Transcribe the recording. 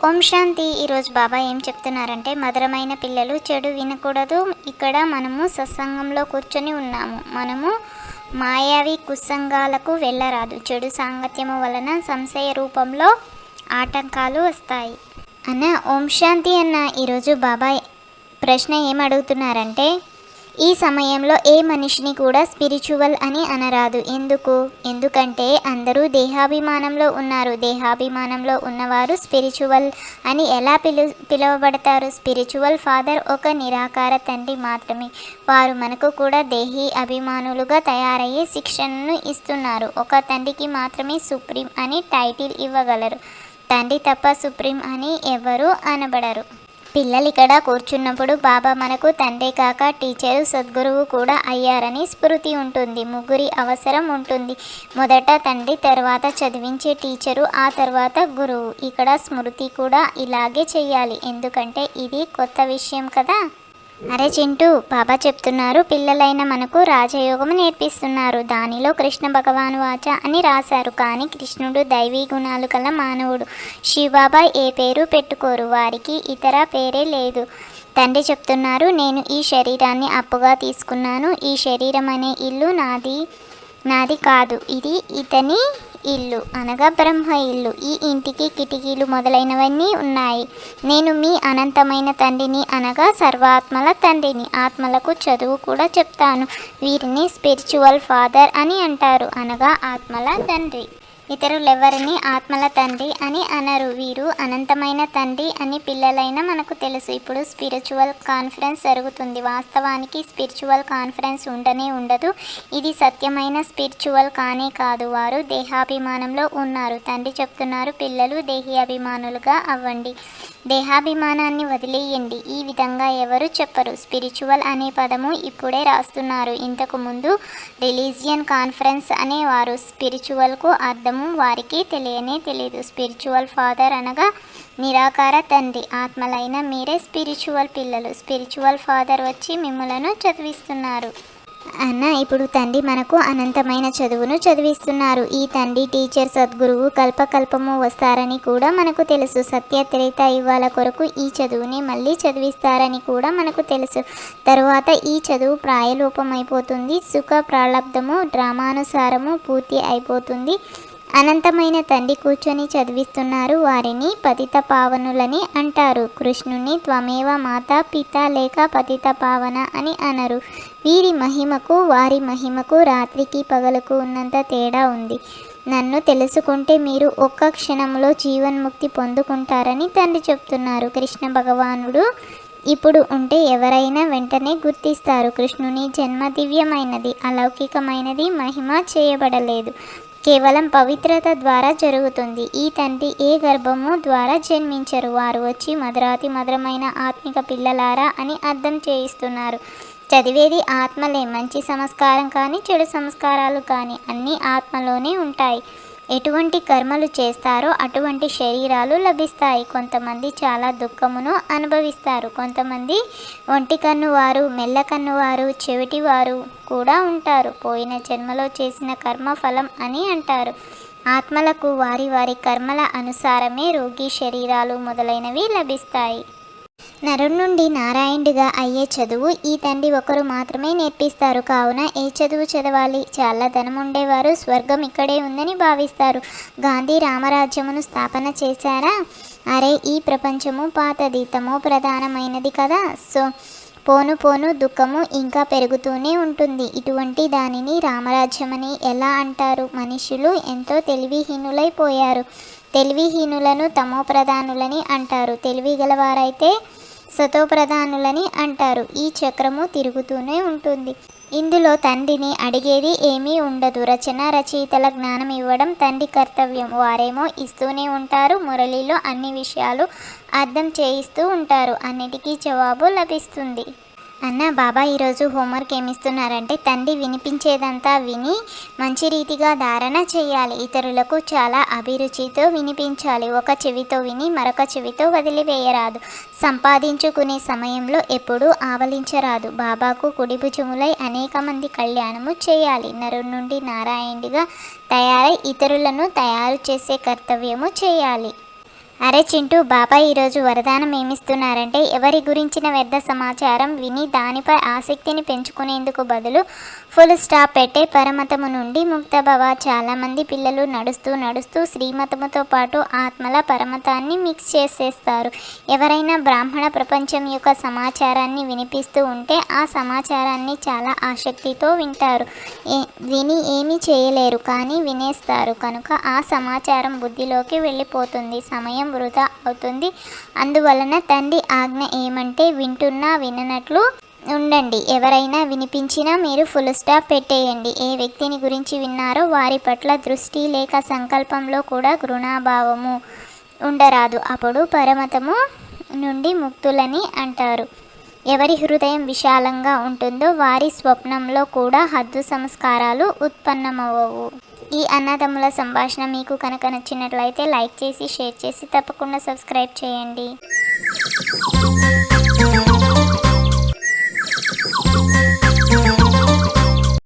ఓం శాంతి. ఈరోజు బాబా ఏం చెప్తున్నారంటే, మధురమైన పిల్లలు, చెడు వినకూడదు. ఇక్కడ మనము సత్సంగంలో కూర్చొని ఉన్నాము. మనము మాయావి కుసంగాలకు వెళ్ళరాదు. చెడు సాంగత్యము వలన సంశయ రూపంలో ఆటంకాలు వస్తాయి అన్న. ఓం శాంతి అన్న. ఈరోజు బాబా ప్రశ్న ఏం అడుగుతున్నారంటే, ఈ సమయంలో ఏ మనిషిని కూడా స్పిరిచువల్ అని అనరాదు. ఎందుకంటే అందరూ దేహాభిమానంలో ఉన్నారు. దేహాభిమానంలో ఉన్నవారు స్పిరిచువల్ అని ఎలా పిలువబడతారు? స్పిరిచువల్ ఫాదర్ ఒక నిరాకార తండ్రి మాత్రమే. వారు మనకు కూడా దేహీ అభిమానులుగా తయారయ్యే శిక్షణను ఇస్తున్నారు. ఒక తండ్రికి మాత్రమే సుప్రీం అని టైటిల్ ఇవ్వగలరు. తండ్రి తప్ప సుప్రీం అని ఎవరు అనబడరు. పిల్లలు ఇక్కడ కూర్చున్నప్పుడు బాబా మనకు తండ్రి కాక టీచరు, సద్గురువు కూడా అయ్యారని స్మృతి ఉంటుంది. ముగ్గురి అవసరం ఉంటుంది. మొదట తండ్రి, తర్వాత చదివించే టీచరు, ఆ తర్వాత గురువు. ఇక్కడ స్మృతి కూడా ఇలాగే చెయ్యాలి. ఎందుకంటే ఇది కొత్త విషయం కదా. అరే చింటూ, బాబా చెప్తున్నారు, పిల్లలైన మనకు రాజయోగం నేర్పిస్తున్నారు. దానిలో కృష్ణ భగవాను వాచ అని రాశారు. కానీ కృష్ణుడు దైవీ గుణాలు గల మానవుడు. శివబాబా ఏ పేరు పెట్టుకోరు. వారికి ఇతర పేరే లేదు. తండ్రి చెప్తున్నారు, నేను ఈ శరీరాన్ని అప్పుగా తీసుకున్నాను. ఈ శరీరం అనే ఇల్లు నాది కాదు. ఇది ఇతని ఇల్లు, అనగా బ్రహ్మ ఇల్లు. ఈ ఇంటికి కిటికీలు మొదలైనవన్నీ ఉన్నాయి. నేను మీ అనంతమైన తండ్రిని, అనగా సర్వాత్మల తండ్రిని. ఆత్మలకు చదువు కూడా చెప్తాను. వీరిని స్పిరిచువల్ ఫాదర్ అని అంటారు, అనగా ఆత్మల తండ్రి. ఇతరులెవరిని ఆత్మల తండ్రి అని అనరు. వీరు అనంతమైన తండ్రి అని పిల్లలైన మనకు తెలుసు. ఇప్పుడు స్పిరిచువల్ కాన్ఫరెన్స్ జరుగుతుంది. వాస్తవానికి స్పిరిచువల్ కాన్ఫరెన్స్ ఉండదు. ఇది సత్యమైన స్పిరిచువల్ కానే కాదు. వారు దేహాభిమానంలో ఉన్నారు. తండ్రి చెప్తున్నారు, పిల్లలు దేహీ అభిమానులుగా అవ్వండి. దేహాభిమానాన్ని వదిలేయండి. ఈ విధంగా ఎవరు చెప్పరు. స్పిరిచువల్ అనే పదము ఇప్పుడే రాస్తున్నారు. ఇంతకు ముందు రిలీజియన్ కాన్ఫరెన్స్ అనేవారు. స్పిరిచువల్కు అర్థము వారికి తెలియదు. స్పిరిచువల్ ఫాదర్ అనగా నిరాకార తండ్రి. ఆత్మలైన మీరే స్పిరిచువల్ పిల్లలు. స్పిరిచువల్ ఫాదర్ వచ్చి మిమ్మలను చదివిస్తున్నారు అన్న. ఇప్పుడు తండ్రి మనకు అనంతమైన చదువును చదివిస్తున్నారు. ఈ తండ్రి, టీచర్, సద్గురువు కల్పకల్పము వస్తారని కూడా మనకు తెలుసు. సత్య త్రేత యుగాల కొరకు ఈ చదువుని మళ్ళీ చదివిస్తారని కూడా మనకు తెలుసు. తరువాత ఈ చదువు ప్రాయలోపమైపోతుంది. సుఖ ప్రాలబ్ధము డ్రామానుసారము పూర్తి అయిపోతుంది. అనంతమైన తండ్రి కూర్చొని చదివిస్తున్నారు. వారిని పతిత పావనులని అంటారు. కృష్ణుని త్వమేవ మాతా పిత లేక పతిత పావన అని అనరు. వీరి మహిమకు వారి మహిమకు రాత్రికి పగలకు ఉన్నంత తేడా ఉంది. నన్ను తెలుసుకుంటే మీరు ఒక్క క్షణంలో జీవన్ముక్తి పొందుకుంటారని తండ్రి చెప్తున్నారు. కృష్ణ భగవానుడు ఇప్పుడు ఉంటే ఎవరైనా వెంటనే గుర్తిస్తారు. కృష్ణుని జన్మ దివ్యమైనది, అలౌకికమైనది, మహిమ చేయబడలేదు. కేవలం పవిత్రత ద్వారా జరుగుతుంది. ఈ తండ్రి ఏ గర్భము ద్వారా జన్మించరు. వారు వచ్చి మధురాతి మధురమైన ఆత్మిక పిల్లలారా అని అర్థం చేయిస్తున్నారు. చదివేది ఆత్మలే. మంచి సంస్కారం కానీ చెడు సంస్కారాలు కానీ అన్నీ ఆత్మలోనే ఉంటాయి. ఎటువంటి కర్మలు చేస్తారో అటువంటి శరీరాలు లభిస్తాయి. కొంతమంది చాలా దుఃఖమును అనుభవిస్తారు. కొంతమంది ఒంటి కన్నువారు, మెల్ల కన్నువారు, చెవిటివారు కూడా ఉంటారు. పోయిన జన్మలో చేసిన కర్మ ఫలం అని అంటారు. ఆత్మలకు వారి వారి కర్మల అనుసారమే రోగి శరీరాలు మొదలైనవి లభిస్తాయి. నరుడి నుండి నారాయణుడిగా అయ్యే చదువు ఈ తండ్రి ఒకరు మాత్రమే నేర్పిస్తారు. కావున ఏ చదువు చదవాలి? చాలా ధనం ఉండేవారు స్వర్గం ఇక్కడే ఉందని భావిస్తారు. గాంధీ రామరాజ్యమును స్థాపన చేశారా? అరే, ఈ ప్రపంచము పాతది, తమో ప్రధానమైనది కదా. పోను దుఃఖము ఇంకా పెరుగుతూనే ఉంటుంది. ఇటువంటి దానిని రామరాజ్యమని ఎలా అంటారు? మనుషులు ఎంతో తెలివిహీనులైపోయారు. తెలివిహీనులను తమో ప్రధానులని అంటారు. తెలివి గలవారైతే సతోప్రధానులని అంటారు. ఈ చక్రము తిరుగుతూనే ఉంటుంది. ఇందులో తండ్రిని అడిగేది ఏమీ ఉండదు. రచయితల జ్ఞానం ఇవ్వడం తండ్రి కర్తవ్యం. వారేమో ఇస్తూనే ఉంటారు. మురళిలో అన్ని విషయాలు అర్థం చేయిస్తూ ఉంటారు. అన్నిటికీ జవాబు లభిస్తుంది అన్న. బాబా ఈరోజు హోంవర్క్ ఏమిస్తున్నారంటే, తండ్రి వినిపించేదంతా విని మంచి రీతిగా ధారణ చేయాలి. ఇతరులకు చాలా అభిరుచితో వినిపించాలి. ఒక చెవితో విని మరొక చెవితో వదిలివేయరాదు. సంపాదించుకునే సమయంలో ఎప్పుడూ ఆవలించరాదు. బాబాకు కుడిభుజములై అనేక మంది కళ్యాణము చేయాలి. నరుడి నుండి నారాయణుడిగా తయారై ఇతరులను తయారు చేసే కర్తవ్యము చేయాలి అరే చింటూ, బాబాయ్ ఈరోజు వరదానం ఏమిస్తున్నారంటే, ఎవరి గురించిన వ్యర్థ సమాచారం విని దానిపై ఆసక్తిని పెంచుకునేందుకు బదులు ఫుల్ స్టాప్ పెట్టే పరమతము నుండి ముక్తభవ. చాలామంది పిల్లలు నడుస్తూ నడుస్తూ శ్రీమతముతో పాటు ఆత్మల పరమతాన్ని మిక్స్ చేసేస్తారు. ఎవరైనా బ్రాహ్మణ ప్రపంచం యొక్క సమాచారాన్ని వినిపిస్తూ ఉంటే ఆ సమాచారాన్ని చాలా ఆసక్తితో వింటారు. విని ఏమీ చేయలేరు, కానీ వినేస్తారు. కనుక ఆ సమాచారం బుద్ధిలోకి వెళ్ళిపోతుంది, సమయం వృధా అవుతుంది. అందువలన తండ్రి ఆజ్ఞ ఏమంటే, వింటున్నా విననట్లు ఉండండి. ఎవరైనా వినిపించినా మీరు ఫుల్ స్టాప్ పెట్టేయండి. ఏ వ్యక్తిని గురించి విన్నారో వారి పట్ల దృష్టి లేక సంకల్పంలో కూడా ఘృణాభావము ఉండరాదు. అప్పుడు పరమతము నుండి ముక్తులని అంటారు. ఎవరి హృదయం విశాలంగా ఉంటుందో వారి స్వప్నంలో కూడా హద్దు సంస్కారాలు ఉత్పన్నమవ్వవు. ఈ అన్నదమ్ముల సంభాషణ మీకు కనుక నచ్చినట్లయితే లైక్ చేసి, షేర్ చేసి తప్పకుండా సబ్స్క్రైబ్ చేయండి.